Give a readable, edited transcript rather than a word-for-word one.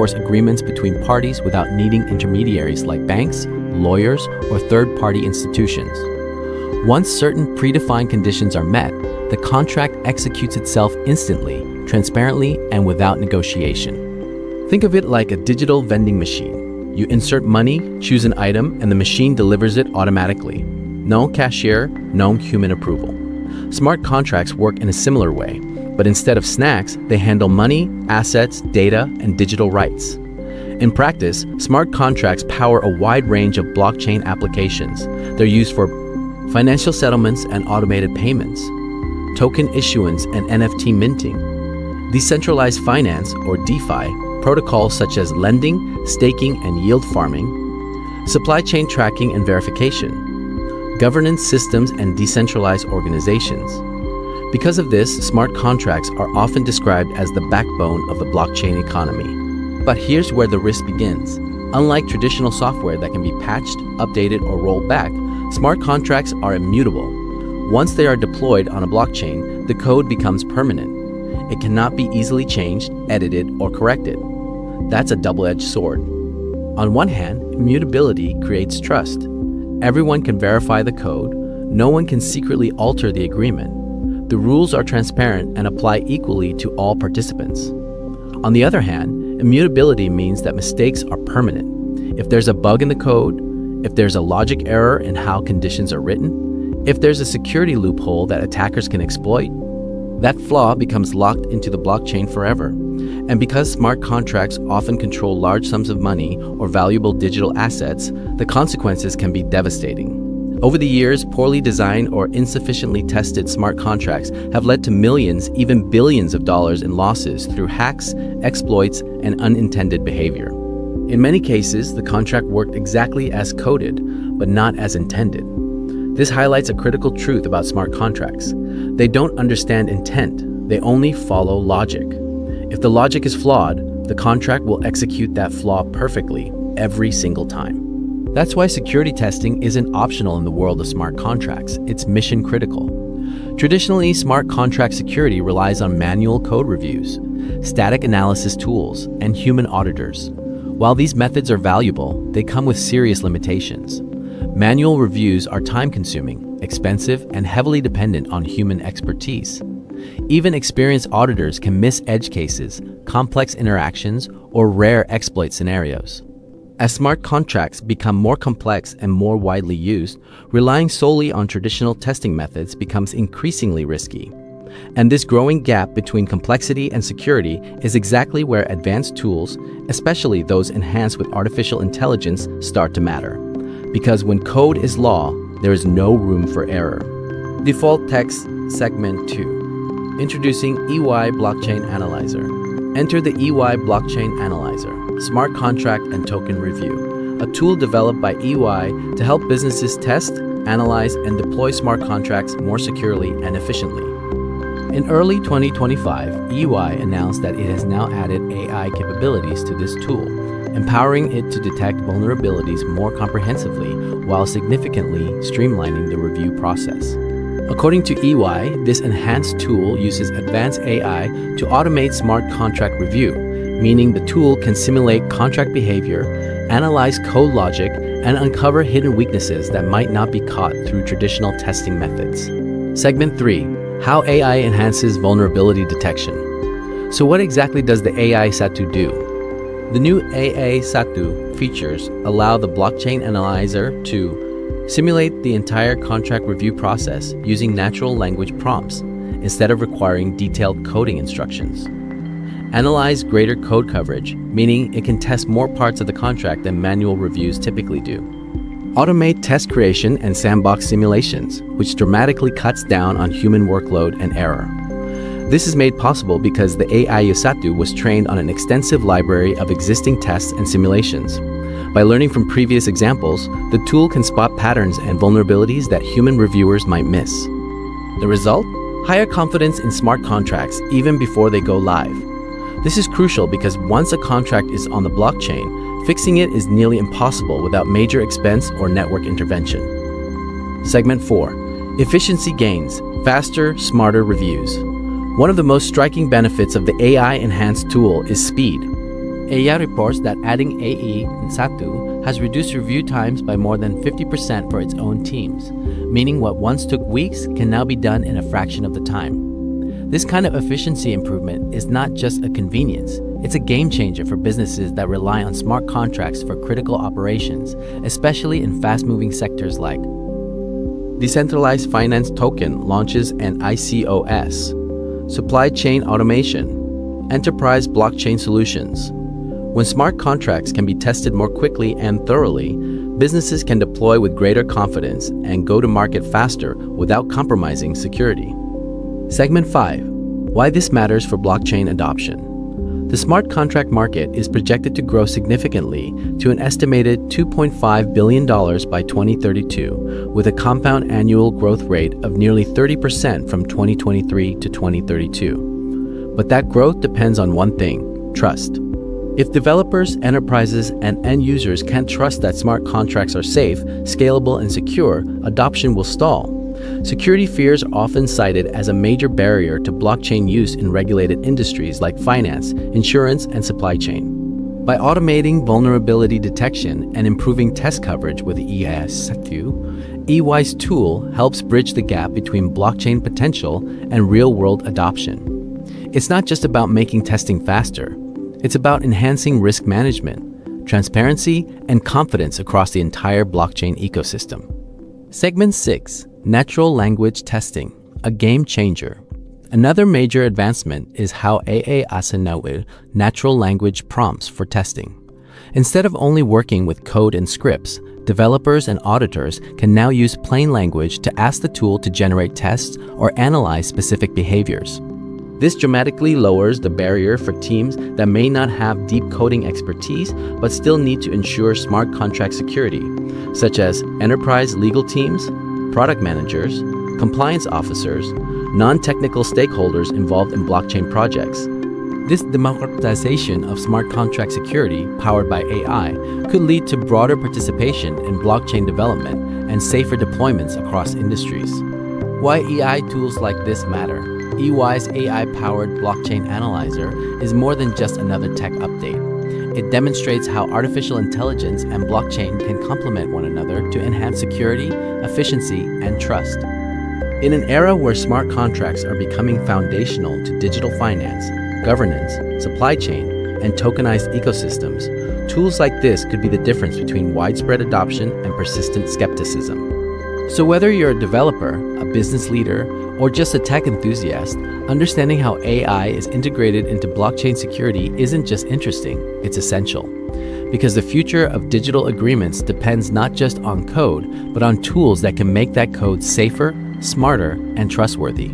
force agreements between parties without needing intermediaries like banks, lawyers, or third-party institutions. Once certain predefined conditions are met, the contract executes itself instantly, transparently, and without negotiation. Think of it like a digital vending machine. You insert money, choose an item, and the machine delivers it automatically. No cashier, no human approval. Smart contracts work in a similar way, but instead of snacks, they handle money, assets, data, and digital rights. In practice, smart contracts power a wide range of blockchain applications. They're used for financial settlements and automated payments, token issuance and NFT minting, decentralized finance or DeFi, protocols such as lending, staking, and yield farming, supply chain tracking and verification, governance systems, and decentralized organizations. Because of this, smart contracts are often described as the backbone of the blockchain economy. But here's where the risk begins. Unlike traditional software that can be patched, updated, or rolled back, smart contracts are immutable. Once they are deployed on a blockchain, the code becomes permanent. It cannot be easily changed, edited, or corrected. That's a double-edged sword. On one hand, immutability creates trust. Everyone can verify the code. No one can secretly alter the agreement. The rules are transparent and apply equally to all participants. On the other hand, immutability means that mistakes are permanent. If there's a bug in the code, if there's a logic error in how conditions are written, if there's a security loophole that attackers can exploit, that flaw becomes locked into the blockchain forever. And because smart contracts often control large sums of money or valuable digital assets, the consequences can be devastating. Over the years, poorly designed or insufficiently tested smart contracts have led to millions, even billions of dollars in losses through hacks, exploits, and unintended behavior. In many cases, the contract worked exactly as coded, but not as intended. This highlights a critical truth about smart contracts. They don't understand intent, they only follow logic. If the logic is flawed, the contract will execute that flaw perfectly every single time. That's why security testing isn't optional in the world of smart contracts. It's mission critical. Traditionally, smart contract security relies on manual code reviews, static analysis tools, and human auditors. While these methods are valuable, they come with serious limitations. Manual reviews are time-consuming, expensive, and heavily dependent on human expertise. Even experienced auditors can miss edge cases, complex interactions, or rare exploit scenarios. As smart contracts become more complex and more widely used, relying solely on traditional testing methods becomes increasingly risky. And this growing gap between complexity and security is exactly where advanced tools, especially those enhanced with artificial intelligence, start to matter. Because when code is law, there is no room for error. Default Text Segment 2. Introducing EY Blockchain Analyzer. Enter the EY Blockchain Analyzer, Smart Contract and Token Review, a tool developed by EY to help businesses test, analyze, and deploy smart contracts more securely and efficiently. In early 2025, EY announced that it has now added AI capabilities to this tool, empowering it to detect vulnerabilities more comprehensively while significantly streamlining the review process. According to EY, this enhanced tool uses advanced AI to automate smart contract review, meaning the tool can simulate contract behavior, analyze code logic, and uncover hidden weaknesses that might not be caught through traditional testing methods. Segment 3. How AI enhances vulnerability detection. So what exactly does the AI Satu do? The new AI Satu features allow the blockchain analyzer to simulate the entire contract review process using natural language prompts instead of requiring detailed coding instructions. Analyze greater code coverage, meaning it can test more parts of the contract than manual reviews typically do. Automate test creation and sandbox simulations, which dramatically cuts down on human workload and error. This is made possible because the AI Satu was trained on an extensive library of existing tests and simulations. By learning from previous examples, the tool can spot patterns and vulnerabilities that human reviewers might miss. The result? Higher confidence in smart contracts even before they go live. This is crucial because once a contract is on the blockchain, fixing it is nearly impossible without major expense or network intervention. Segment 4. Efficiency gains, faster, smarter reviews. One of the most striking benefits of the AI-enhanced tool is speed. AI reports that adding AI Satu has reduced review times by more than 50% for its own teams, meaning what once took weeks can now be done in a fraction of the time. This kind of efficiency improvement is not just a convenience, it's a game changer for businesses that rely on smart contracts for critical operations, especially in fast-moving sectors like decentralized finance token launches and ICOS, supply chain automation, enterprise blockchain solutions. When smart contracts can be tested more quickly and thoroughly, businesses can deploy with greater confidence and go to market faster without compromising security. Segment 5. Why this matters for blockchain adoption. The smart contract market is projected to grow significantly to an estimated $2.5 billion by 2032, with a compound annual growth rate of nearly 30% from 2023 to 2032. But that growth depends on one thing: trust. If developers, enterprises, and end users can't trust that smart contracts are safe, scalable, and secure, adoption will stall. Security fears are often cited as a major barrier to blockchain use in regulated industries like finance, insurance, and supply chain. By automating vulnerability detection and improving test coverage with EIS2, EY's tool helps bridge the gap between blockchain potential and real-world adoption. It's not just about making testing faster. It's about enhancing risk management, transparency, and confidence across the entire blockchain ecosystem. Segment 6. Natural language testing, a game changer. Another major advancement is how AI Asanawil natural language prompts for testing. Instead of only working with code and scripts, developers and auditors can now use plain language to ask the tool to generate tests or analyze specific behaviors. This dramatically lowers the barrier for teams that may not have deep coding expertise but still need to ensure smart contract security, such as enterprise legal teams, product managers, compliance officers, non-technical stakeholders involved in blockchain projects. This democratization of smart contract security powered by AI could lead to broader participation in blockchain development and safer deployments across industries. Why AI tools like this matter? EY's AI-powered blockchain analyzer is more than just another tech update. It demonstrates how artificial intelligence and blockchain can complement one another to enhance security, efficiency, and trust. In an era where smart contracts are becoming foundational to digital finance, governance, supply chain, and tokenized ecosystems, tools like this could be the difference between widespread adoption and persistent skepticism. So whether you're a developer, a business leader, or just a tech enthusiast, understanding how AI is integrated into blockchain security isn't just interesting, it's essential. Because the future of digital agreements depends not just on code, but on tools that can make that code safer, smarter, and trustworthy.